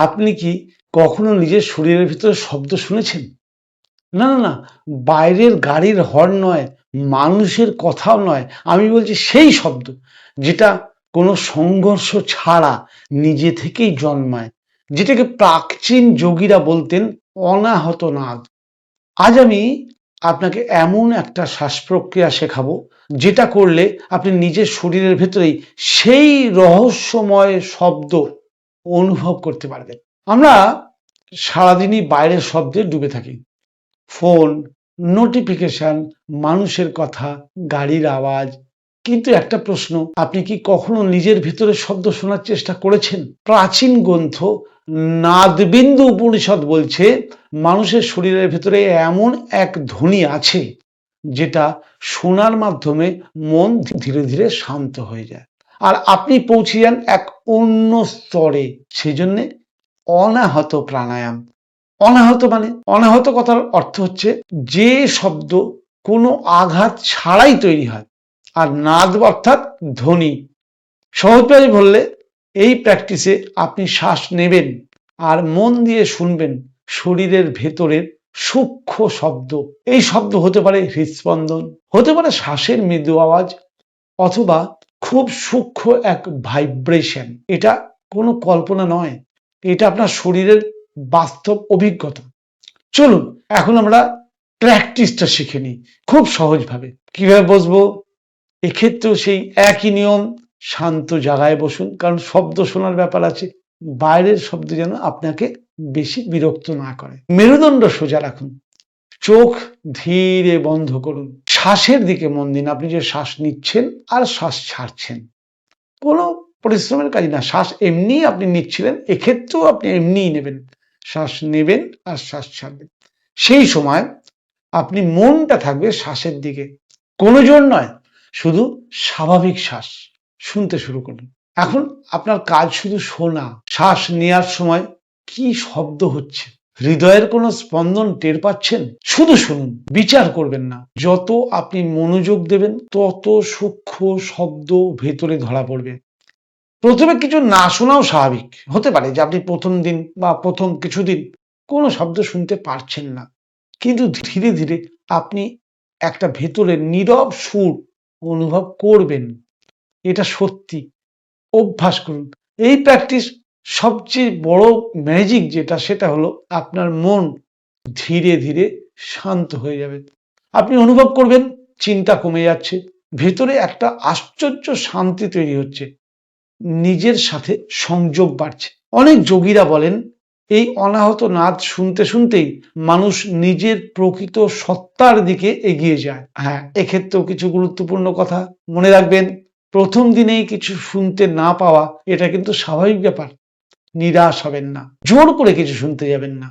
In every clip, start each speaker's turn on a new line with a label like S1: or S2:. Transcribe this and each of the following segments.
S1: আপনি কি কখনো নিজের শরীরের ভিতরে শব্দ শুনেছেন? না না না, বাইরের গাড়ির হর্ন নয়, মানুষের কথাও নয়, আমি বলছি সেই শব্দ যেটা কোনো সংঘর্ষ ছাড়া নিজে থেকেই জন্মায়, যেটাকে প্রাচীন যোগীরা বলতেন অনাহত নাদ। আজ আমি আপনাকে এমন একটা শ্বাস প্রক্রিয়া শেখাবো যেটা করলে আপনি নিজের শরীরের ভেতরেই সেই রহস্যময় শব্দ অনুভব করতে পারবেন। আমরা সারাদিনই বাইরের শব্দে ডুবে থাকি। ফোন, নোটিফিকেশন, মানুষের কথা, গাড়ির আওয়াজ। কিন্তু একটা প্রশ্ন, আপনি কি কখনো নিজের ভিতরে শব্দ শোনার চেষ্টা করেছেন? প্রাচীন গ্রন্থ নাদবিন্দু উপনিষদ বলছে মানুষের শরীরের ভিতরে এমন এক ধ্বনি আছে যেটা শোনার মাধ্যমে মন ধীরে ধীরে শান্ত হয়ে যায় আর আপনি পৌঁছে যান এক অন্য স্তরে। সেই জন্যে অনাহত প্রাণায়াম। অনাহত মানে, অনাহত কথার অর্থ হচ্ছে যে শব্দ কোনো আঘাত ছাড়াই তৈরি হয়, আর নাদ অর্থাৎ ধ্বনি। সহজভাবে বললে, এই প্র্যাকটিসে আপনি শ্বাস নেবেন আর মন দিয়ে শুনবেন শরীরের ভেতরের সূক্ষ্ম শব্দ। এই শব্দ হতে পারে হৃদস্পন্দন, হতে পারে শ্বাসের মৃদু আওয়াজ, অথবা খুব সূক্ষ্ম এক ভাইব্রেশন। এটা কোনো কল্পনা নয়, এটা আপনার শরীরের বাস্তব অভিজ্ঞতা। চলুন এখন আমরা প্র্যাকটিসটা শিখে নিই খুব সহজভাবে। কিভাবে বসবো? এক্ষেত্রেও সেই একই নিয়ম, শান্ত জায়গায় বসুন, কারণ শব্দ শোনার ব্যাপার আছে, বাইরের শব্দ যেন আপনাকে বেশি বিরক্ত না করে। মেরুদণ্ড সোজা রাখুন, চোখ ধীরে বন্ধ করুন, শ্বাসের দিকে মন দিন। আপনি যে শ্বাস নিচ্ছেন আর শ্বাস ছাড়ছেন, কোনো পরিশ্রমের কাজ না, শ্বাস এমনি আপনি নিচ্ছিলেন, এক্ষেত্রেও আপনি এমনিই নেবেন, শ্বাস নেবেন আর শ্বাস ছাড়বেন। সেই সময় আপনি মনটা থাকবে শ্বাসের দিকে, কোনো জোর নয়, শুধু স্বাভাবিক শ্বাস শুনতে শুরু করুন। এখন আপনার কাজ শুধু শোনা। শ্বাস নেওয়ার সময় কি শব্দ হচ্ছে, হৃদয়ের কোনো স্পন্দন টের পাচ্ছেন? শুধু শুনুন, বিচার করবেন না। যত আপনি মনোযোগ দেবেন তত সূক্ষ্ম শব্দ ভেতরে ধরা পড়বে। প্রথমে কিছু না শোনাও স্বাভাবিক, হতে পারে যে আপনি প্রথম দিন বা প্রথম কিছুদিন কোনো শব্দ শুনতে পারছেন না, কিন্তু ধীরে ধীরে আপনি একটা ভেতরে নীরব সুর অনুভব করবেন। এটা সত্যি, অভ্যাস করুন। এই প্র্যাকটিস সবচেয়ে বড় ম্যাজিক যেটা, সেটা হলো আপনার মন ধীরে ধীরে শান্ত হয়ে যাবে। আপনি অনুভব করবেন চিন্তা কমে যাচ্ছে, ভেতরে একটা আশ্চর্য শান্তি তৈরি হচ্ছে, নিজের সাথে সংযোগ বাড়ছে। অনেক যোগীরা বলেন এই অনাহত নাদ শুনতে শুনতেই মানুষ নিজের প্রকৃত সত্তার দিকে এগিয়ে যায়। হ্যাঁ, এক্ষেত্রেও কিছু গুরুত্বপূর্ণ কথা মনে রাখবেন। প্রথম দিনেই কিছু শুনতে না পাওয়া এটা কিন্তু স্বাভাবিক ব্যাপার, নিরাশ হবেন না, জোর করে কিছু শুনতে যাবেন না।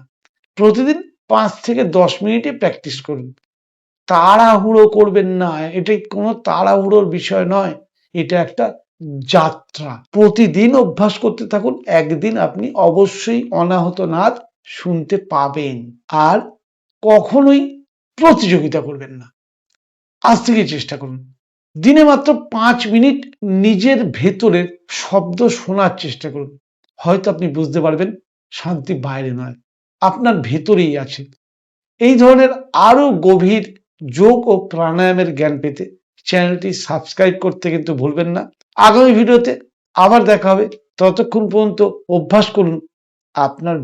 S1: প্রতিদিন 5 থেকে 10 মিনিটে প্র্যাকটিস করুন, তাড়াহুড়ো করবেন না। এটা কোনো তাড়াহুড়োর বিষয় নয়, এটা একটা যাত্রা। প্রতিদিন অভ্যাস করতে থাকুন, একদিন আপনি অবশ্যই অনাহত নাদ শুনতে পাবেন। আর কখনোই প্রতিযোগিতা করবেন না, আজ থেকে চেষ্টা করুন দিনে মাত্র 5 মিনিট নিজের ভেতরের শব্দ শোনার চেষ্টা করুন। হয়তো আপনি বুঝতে পারবেন শান্তি বাইরে নয়, আপনার ভেতরেই আছে। এই ধরনের আরো গভীর যোগ ও প্রাণায়ামের জ্ঞান পেতে চ্যানেলটি সাবস্ক্রাইব করতে কিন্তু ভুলবেন না। আগামী ভিডিওতে আবার দেখা হবে, ততক্ষণ পর্যন্ত অভ্যাস করুন আপনার